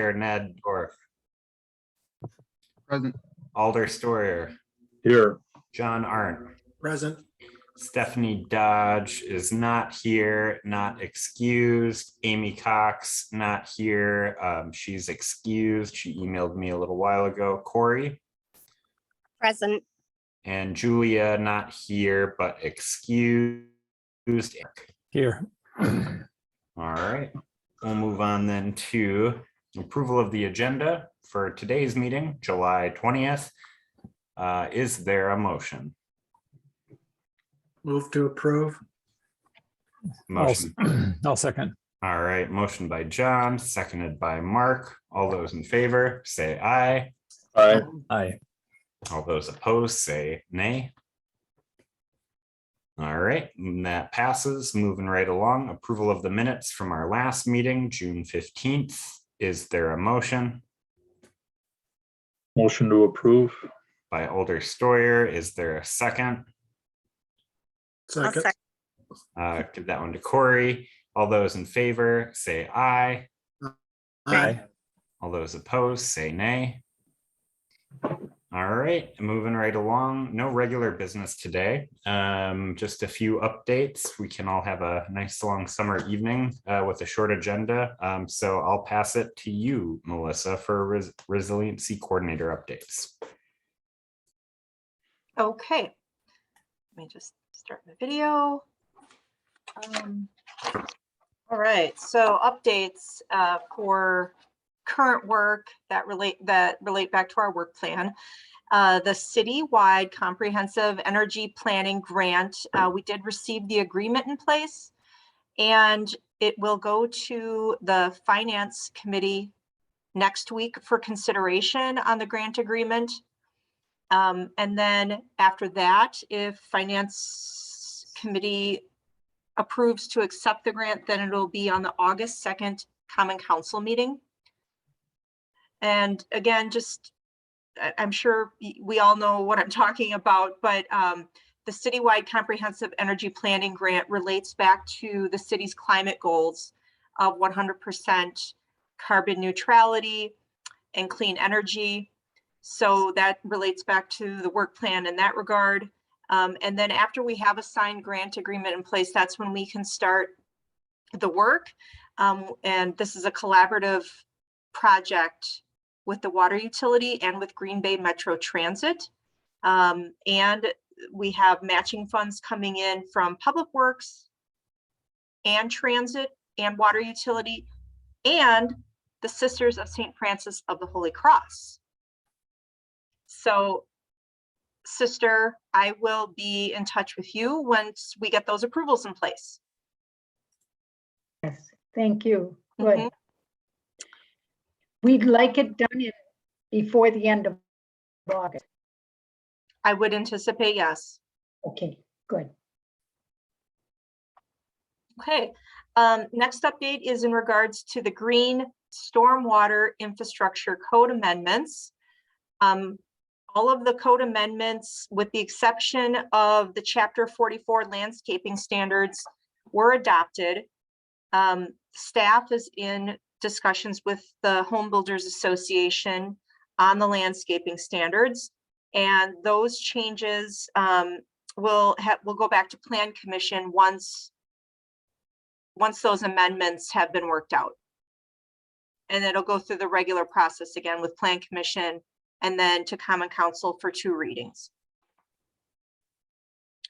Ned Dorf, Present. Alder Stoyer, Here. John Arndt. Present. Stephanie Dodge is not here, not excused. Amy Cox, not here. She's excused. She emailed me a little while ago. Corey Present. and Julia, not here, but excused. Here. All right, we'll move on then to approval of the agenda for today's meeting, July 20th. Is there a motion? Move to approve. Motion. I'll second. All right, motion by John, seconded by Mark. All those in favor, say aye. Aye. Aye. All those opposed, say nay. All right, and that passes. Moving right along, approval of the minutes from our last meeting, June 15th. Is there a motion? Motion to approve. By Alder Stoyer. Is there a second? I'll Second. second. Give that one to Corey. All those in favor, say aye. Aye. All those opposed, say nay. All right, moving right along. No regular business today. Just a few updates. We can all have a nice long summer evening with a short agenda. So I'll pass it to you, Melissa, for resiliency coordinator updates. Okay, let me just start the video. All right, so updates for current work that relate back to our work plan. The citywide comprehensive energy planning grant, we did receive the agreement in place, and it will go to the finance committee next week for consideration on the grant agreement. And then after that, if finance committee approves to accept the grant, then it'll be on the August 2nd Common Council meeting. And again, just, I'm sure we all know what I'm talking about, but the citywide comprehensive energy planning grant relates back to the city's climate goals of 100% carbon neutrality and clean energy. So that relates back to the work plan in that regard. And then after we have a signed grant agreement in place, that's when we can start the work. And this is a collaborative project with the water utility and with Green Bay Metro Transit. And we have matching funds coming in from Public Works and Transit and water utility and the Sisters of St. Francis of the Holy Cross. So, sister, I will be in touch with you once we get those approvals in place. Yes, thank you. Good. Mhm. We'd like it done before the end of August. I would anticipate, yes. Okay, good. Okay, next update is in regards to the Green Stormwater Infrastructure Code amendments. All of the code amendments, with the exception of the Chapter 44 landscaping standards, were adopted. Staff is in discussions with the Home Builders Association on the landscaping standards, and those changes will go back to Plan Commission once those amendments have been worked out. And it'll go through the regular process again with Plan Commission and then to Common Council for 2 readings.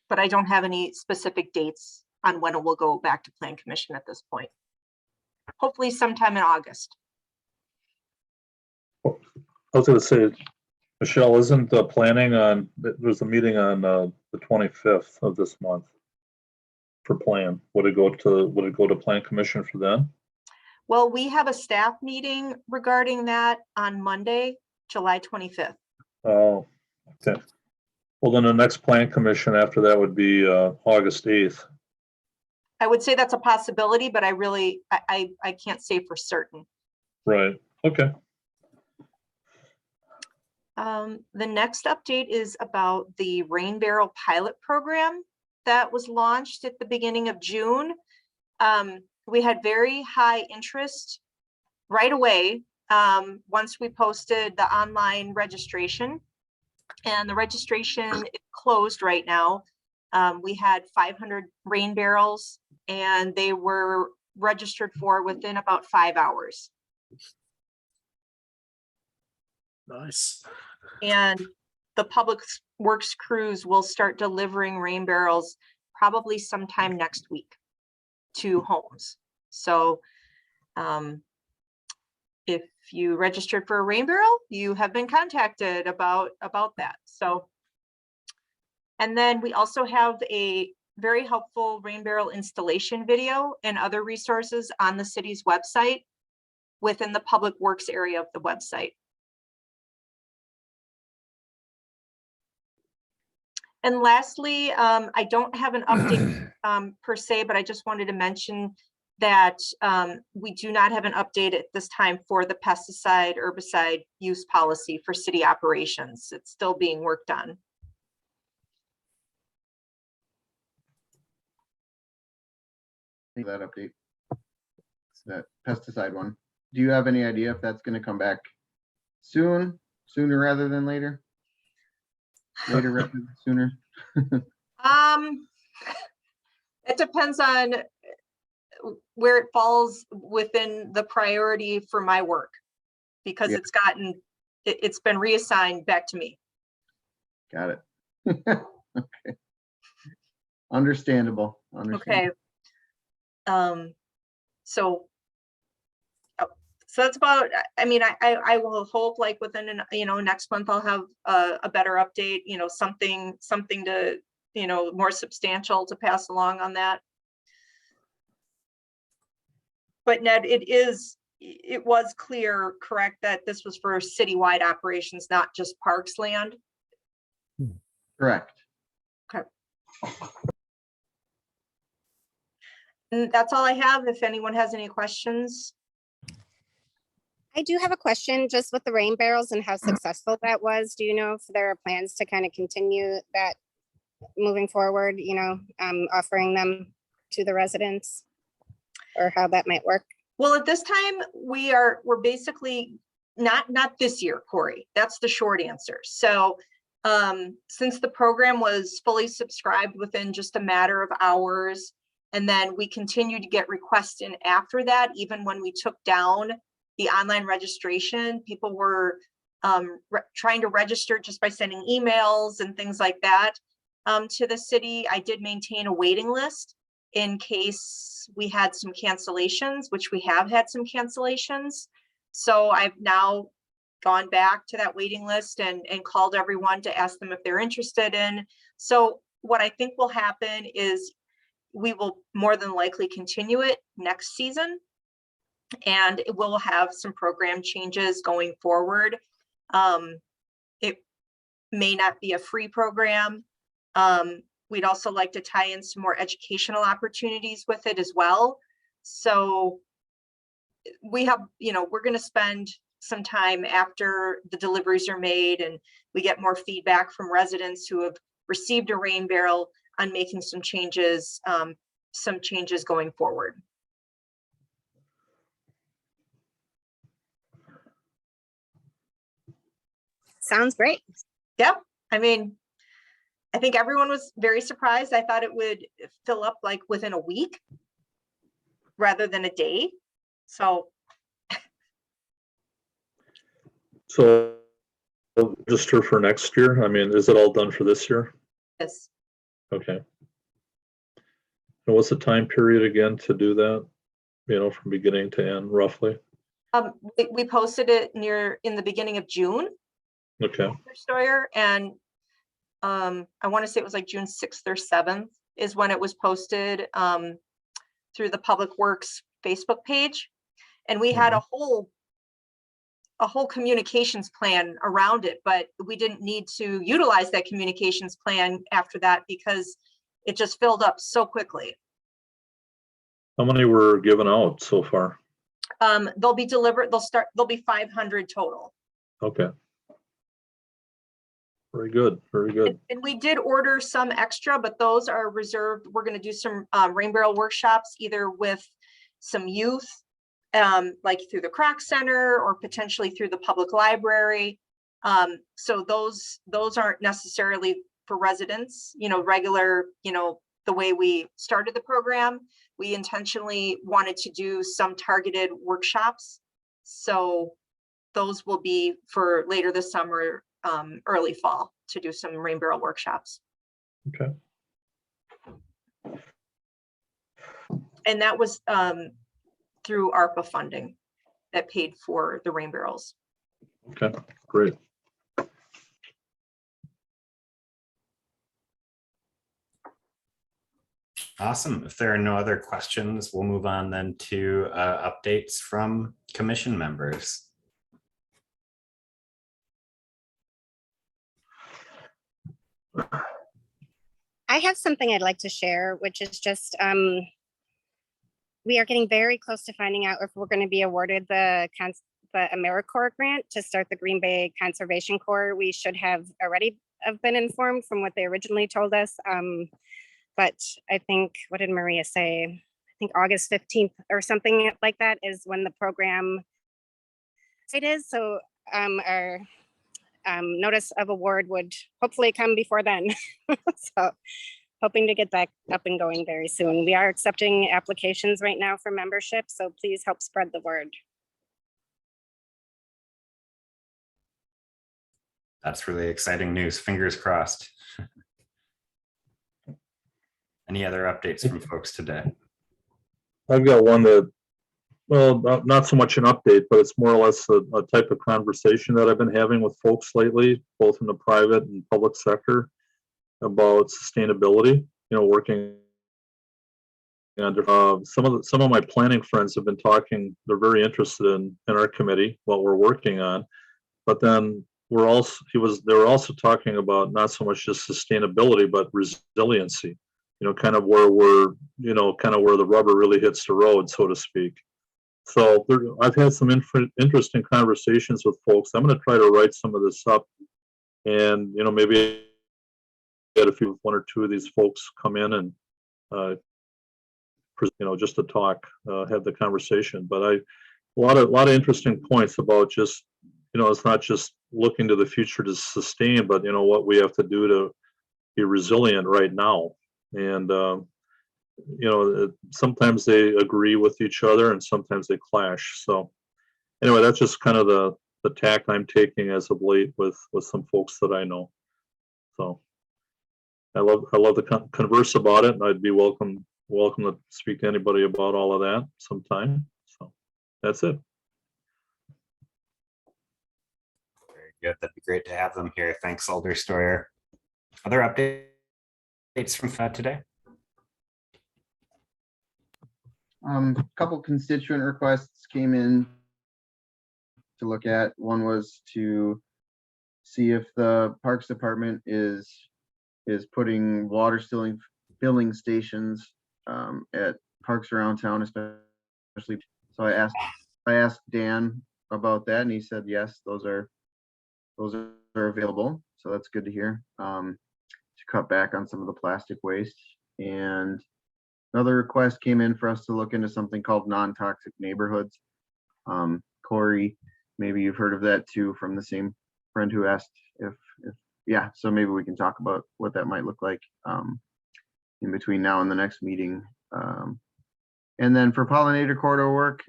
But I don't have any specific dates on when it will go back to Plan Commission at this point. Hopefully sometime in August. I was going to say, Michelle, isn't the planning on, there's a meeting on the 25th of this month for plan. Would it go to Plan Commission for then? Well, we have a staff meeting regarding that on Monday, July 25th. Oh, okay. Well, then the next Plan Commission after that would be August 8th. I would say that's a possibility, but I can't say for certain. Right, okay. The next update is about the Rain Barrel pilot program that was launched at the beginning of June. We had very high interest right away once we posted the online registration, and the registration is closed right now. We had 500 rain barrels and they were registered for within about 5 hours. Nice. And the public works crews will start delivering rain barrels probably sometime next week to homes. So if you registered for a rain barrel, you have been contacted about that. So, and then we also have a very helpful rain barrel installation video and other resources on the city's website within the public works area of the website. And lastly, I don't have an update per se, but I just wanted to mention that we do not have an update at this time for the pesticide herbicide use policy for city operations. It's still being worked on. That update. It's that pesticide one. Do you have any idea if that's going to come back soon, sooner rather than later? Later rather than sooner? It depends on where it falls within the priority for my work, because Yeah. it's been reassigned back to me. Got it. Okay. Understandable. Okay. So that's about, I mean, I will hope like within, next month I'll have a better update, something to, more substantial to pass along on that. But Ned, it was clear, correct, that this was for citywide operations, not just parks land? Correct. Okay. And that's all I have. If anyone has any questions. I do have a question just with the rain barrels and how successful that was. Do you know if there are plans to kind of continue that moving forward, offering them to the residents, or how that might work? Well, at this time, we're basically not this year, Corey. That's the short answer. So since the program was fully subscribed within just a matter of hours, and then we continued to get requests in after that, even when we took down the online registration, people were trying to register just by sending emails and things like that to the city. I did maintain a waiting list in case we had some cancellations, which we have had some cancellations. So I've now gone back to that waiting list and called everyone to ask them if they're interested in. So what I think will happen is we will more than likely continue it next season, and it will have some program changes going forward. It may not be a free program. We'd also like to tie in some more educational opportunities with it as well. So we have, we're going to spend some time after the deliveries are made and we get more feedback from residents who have received a rain barrel on making some changes going forward. Sounds great. Yep. I mean, I think everyone was very surprised. I thought it would fill up like within a week rather than a day. So Register for next year. I mean, is it all done for this year? yes. Okay. And what's the time period again to do that? From beginning to end, roughly? We posted it in the beginning of June. Okay. Stoyer, and I want to say it was like June 6th or 7th is when it was posted through the Public Works Facebook page. And we had a whole communications plan around it, but we didn't need to utilize that communications plan after that because it just filled up so quickly. How many were given out so far? They'll be delivered, there'll be 500 total. Okay. Very good, very good. And we did order some extra, but those are reserved. We're going to do some rain barrel workshops, either with some youth like through the Croc Center or potentially through the public library. So those aren't necessarily for residents, regular, the way we started the program. We intentionally wanted to do some targeted workshops. So those will be for later this summer, early fall, to do some rain barrel workshops. Okay. And that was through ARPA funding that paid for the rain barrels. Okay, great. Awesome. If there are no other questions, we'll move on then to updates from commission members. I have something I'd like to share, which is just, we are getting very close to finding out if we're going to be awarded the AmeriCorps grant to start the Green Bay Conservation Corps. We should have already have been informed from what they originally told us. But I think, what did Maria say? I think August 15th or something like that is when the program it is. So our notice of award would hopefully come before then. So hoping to get that up and going very soon. We are accepting applications right now for membership, so please help spread the word. That's really exciting news. Fingers crossed. Any other updates from folks today? I've got one that, well, not so much an update, but it's more or less a type of conversation that I've been having with folks lately, both in the private and public sector, about sustainability, working. And some of my planning friends have been talking, they're very interested in our committee, what we're working on. But then they were also talking about not so much just sustainability, but resiliency. Kind of where kind of where the rubber really hits the road, so to speak. So I've had some interesting conversations with folks. I'm going to try to write some of this up, and maybe get one or two of these folks come in and just to talk, have the conversation. But a lot of interesting points about just it's not just looking to the future to sustain, but what we have to do to be resilient right now. And sometimes they agree with each other and sometimes they clash. So anyway, that's just kind of the tack I'm taking as of late with some folks that I know. So I love to converse about it, and I'd be welcome to speak to anybody about all of that sometime. So that's it. Very good. That'd be great to have them here. Thanks, Alder Stoyer. Other updates from today? Couple constituent requests came in to look at. One was to see if the Parks Department is putting water filling stations at parks around town, especially. So I asked Dan about that, and he said yes, those are available. So that's good to hear. To cut back on some of the plastic waste. And another request came in for us to look into something called non-toxic neighborhoods. Corey, maybe you've heard of that too, from the same friend who asked if yeah, so maybe we can talk about what that might look like in between now and the next meeting. And then for pollinator corridor work,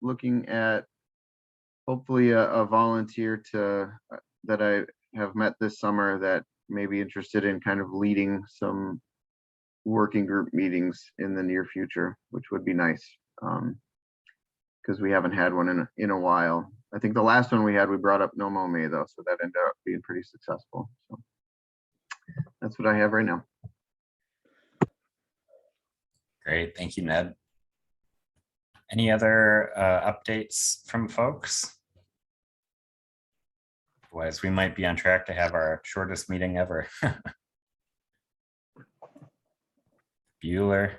looking at hopefully a volunteer that I have met this summer that may be interested in kind of leading some working group meetings in the near future, which would be nice, because we haven't had one in a while. I think the last one we had, we brought up No Mow May though, so that ended up being pretty successful. So that's what I have right now. Great, thank you, Ned. Any other updates from folks? Otherwise, we might be on track to have our shortest meeting ever. Bueller.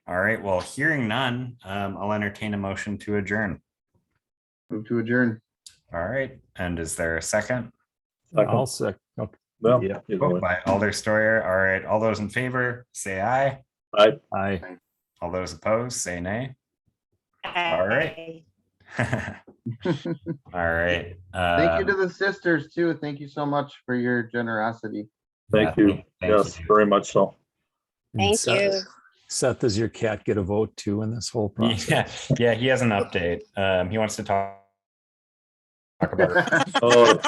All right, well, hearing none, I'll entertain a motion to adjourn. Move to adjourn. All right, and is there a second? I'll second. Well, Yeah. either Oh, way. by Alder Steuer. All right, all those in favor, say aye. Aye. All those opposed, say nay. All right. All right. Thank you to the sisters too. Thank you so much for your generosity. Thank you. Thank Yes, you. very much so. And Thank Seth- you. Seth, does your cat get a vote too in this whole process? Yeah, he has an update. He wants to talk about Oh,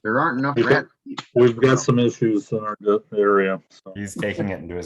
There aren't enough We got- rats. we've got some issues in our area, so. he's taking it into his